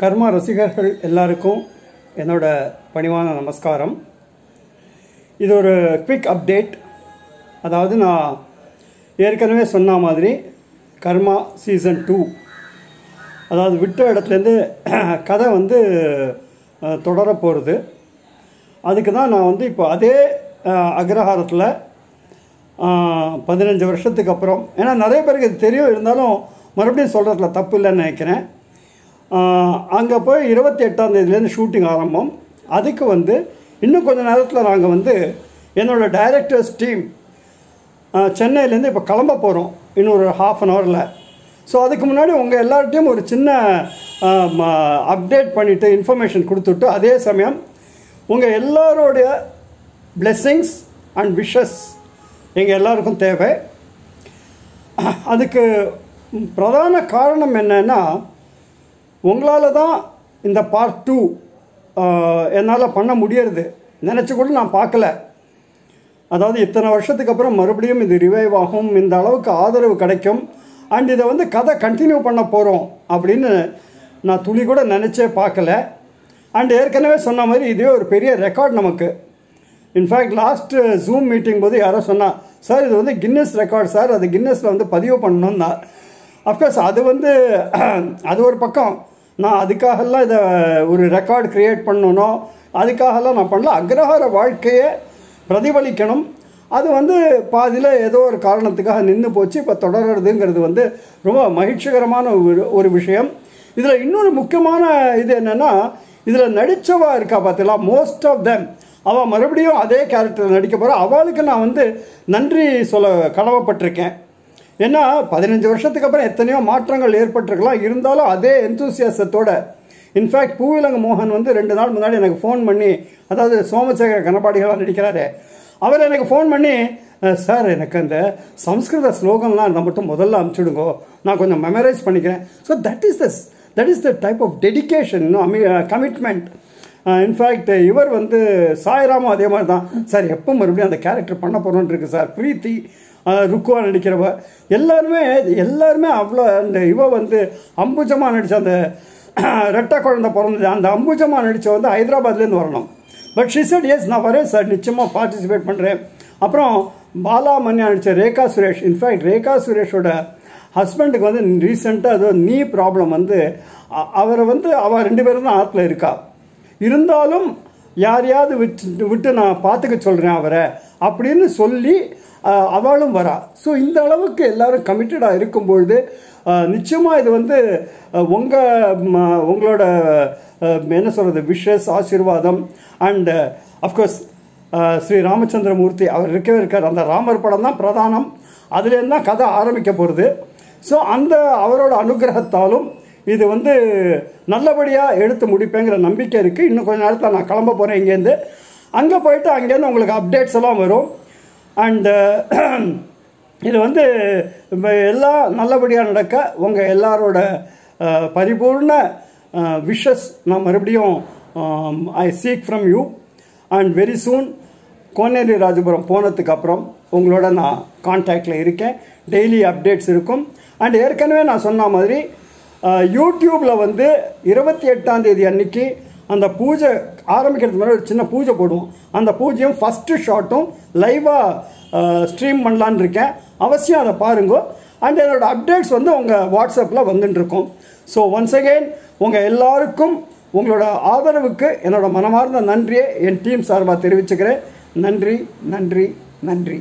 கர்மா ரசிகர்கள் எல்லாருக்கும் என்னோட பணிவான நமஸ்காரம். இது ஒரு குவிக் அப்டேட். அதாவது நான் ஏற்கனவே சொன்ன மாதிரி கர்மா சீசன் 2, அதாவது விட்ட இடத்துலேருந்து கதை தொடர போகிறது. அதுக்கு தான் நான் இப்போ அதே அக்ரஹாரத்தில் 15 வருஷத்துக்கு அப்புறம், ஏன்னா நிறைய பேருக்கு இது தெரியும், இருந்தாலும் மறுபடியும் சொல்கிறதுல தப்பு இல்லைன்னு நினைக்கிறேன். அங்கே போய் 28ஆம் தேதியிலேருந்து ஷூட்டிங் ஆரம்பம். அதுக்கு இன்னும் கொஞ்சம் நேரத்தில் நாங்கள் என்னோடய டைரக்டர்ஸ் டீம் சென்னையிலேருந்து இப்போ கிளம்ப போகிறோம், இன்னொரு ½ அன் ஹவரில். ஸோ அதுக்கு முன்னாடி உங்கள் எல்லார்ட்டையும் ஒரு சின்ன அப்டேட் பண்ணிவிட்டு இன்ஃபர்மேஷன் கொடுத்துட்டு, அதே சமயம் உங்கள் எல்லாரோடைய பிளெஸ்ஸிங்ஸ் அண்ட் விஷஸ் எங்கள் எல்லாருக்கும் தேவை. அதுக்கு பிரதான காரணம் என்னென்னா, உங்களால் தான் இந்த பார்ட் 2 என்னால் பண்ண முடியறது. நினச்சி கூட நான் பார்க்கல. அதாவது இத்தனை வருஷத்துக்கு அப்புறம் மறுபடியும் இது ரிவைவ் ஆகும், இந்த அளவுக்கு ஆதரவு கிடைக்கும், அண்ட் இதை கதை கண்டினியூ பண்ண போகிறோம் அப்படின்னு நான் துளி கூட நினச்சே பார்க்கல. அண்ட் ஏற்கனவே சொன்ன மாதிரி இதுவே ஒரு பெரிய ரெக்கார்ட் நமக்கு. இன்ஃபேக்ட் லாஸ்ட்டு ஜூம் மீட்டிங் போது யாரோ சொன்னால், சார் இது கின்னஸ் ரெக்கார்ட் சார், அது கின்னஸில் பதிவு பண்ணணும்னா. அஃப்கோர்ஸ் அது ஒரு பக்கம். நான் அதுக்காகலாம் இதை ஒரு ரெக்கார்டு க்ரியேட் பண்ணணும், அதுக்காகலாம் நான் பண்ணல. அக்ரஹார வாழ்க்கையை பிரதிபலிக்கணும். அது பாதியில் ஏதோ ஒரு காரணத்துக்காக நின்று போச்சு. இப்போ தொடர்றதுங்கிறது ரொம்ப மகிழ்ச்சிகரமான ஒரு விஷயம். இதில் இன்னொரு முக்கியமான இது என்னென்னா, இதில் நடித்தவா இருக்கா பார்த்தீங்களா, மோஸ்ட் ஆஃப் தெம் அவள் மறுபடியும் அதே கேரக்டரில் நடிக்க போகிறா. அவளுக்கு நான் நன்றி சொல்ல கடமைப்பட்டிருக்கேன். ஏன்னா 15 வருஷத்துக்கு அப்புறம் எத்தனையோ மாற்றங்கள் ஏற்பட்டிருக்கலாம், இருந்தாலும் அதே எந்தூசியாசத்தோட. இன்ஃபேக்ட் பூவிலங்க மோகன் 2 நாள் முன்னாடி எனக்கு ஃபோன் பண்ணி, அதாவது சோமசேகர கணபாடிகளாக நடிக்கிறாரு, அவர் எனக்கு ஃபோன் பண்ணி, சார் எனக்கு அந்த சம்ஸ்கிருத ஸ்லோகம்லாம் மட்டும் முதல்ல அனுப்பிச்சுடுங்கோ, நான் கொஞ்சம் மெமரைஸ் பண்ணிக்கிறேன். So that is the type of dedication, commitment. In fact இவர் சாய்ராமும் அதே மாதிரி தான், சார் எப்போ மறுபடியும் அந்த கேரக்டர் பண்ண போகிறோன்னு இருக்கு சார். பிரீத்தி, ருக்குவா நடிக்கிறவ எல்லாருமே அவ்வளோ. அந்த அம்புஜமாக நடித்த அந்த ரெட்டை குழந்தை பிறந்தது, அந்த அம்புஜமாக நடித்த ஹைதராபாத்லேருந்து வரணும். பட் ஷி செட் எஸ், நான் வரேன் சார், நிச்சயமாக பார்ட்டிசிபேட் பண்ணுறேன். அப்புறம் பாலா மன்யா நடித்த ரேகா சுரேஷ். இன்ஃபேக்ட் ரேகா சுரேஷோட ஹஸ்பண்டுக்கு ரீசெண்டாக ஏதோ நீ ப்ராப்ளம் அவரை அவள் 2 பேரும் தான் ஆற்றுல இருக்கா. இருந்தாலும் யாரையாவது விட்டு நான் பார்த்துக்க சொல்கிறேன் அவரை அப்படின்னு சொல்லி அவளும் வரா. ஸோ இந்த அளவுக்கு எல்லாரும் கமிட்டடாக இருக்கும்பொழுது நிச்சயமாக இது உங்களோட என்ன சொல்கிறது, விஷஸ், ஆசீர்வாதம். அண்ட் அஃப்கோர்ஸ் ஸ்ரீ ராமச்சந்திரமூர்த்தி அவர் இருக்கார். அந்த ராமர் படம் தான் பிரதானம், அதுலேருந்து தான் கதை ஆரம்பிக்க போகிறது. ஸோ அந்த அவரோட அனுகிரகத்தாலும் இது நல்லபடியாக எடுத்து முடிப்பேங்கிற நம்பிக்கை இருக்குது. இன்னும் கொஞ்சம் நேரத்தில் நான் கிளம்ப போகிறேன் இங்கேருந்து. அங்கே போயிட்டு அங்கேருந்து உங்களுக்கு அப்டேட்ஸ் எல்லாம் வரும். அண்டு இது எல்லாம் நல்லபடியாக நடக்க உங்கள் எல்லாரோட பரிபூர்ண விஷஸ் நான் மறுபடியும் I seek from you. And very soon Koneri Rajapuram போனதுக்கு அப்புறம் உங்களோட நான் கான்டாக்டில் இருக்கேன். டெய்லி அப்டேட்ஸ் இருக்கும். அண்ட் ஏற்கனவே நான் சொன்ன மாதிரி யூடியூப்பில் 28ஆம் தேதி அன்னைக்கு அந்த பூஜை ஆரம்பிக்கிறதுக்கு முன்னாடி ஒரு சின்ன பூஜை போடுவோம். அந்த பூஜையும் ஃபஸ்ட்டு ஷாட்டும் லைவாக ஸ்ட்ரீம் பண்ணலான்னு இருக்கேன். அவசியம் அதை பாருங்க. அண்ட் என்னோடய அப்டேட்ஸ் உங்கள் வாட்ஸ்அப்பில் வந்துட்டுருக்கும். ஸோ ஒன்ஸ் அகெயின் உங்கள் எல்லாருக்கும் உங்களோட ஆதரவுக்கு என்னோட மனமார்ந்த நன்றியை என் டீம் சார்பாக தெரிவிச்சுக்கிறேன். நன்றி நன்றி நன்றி.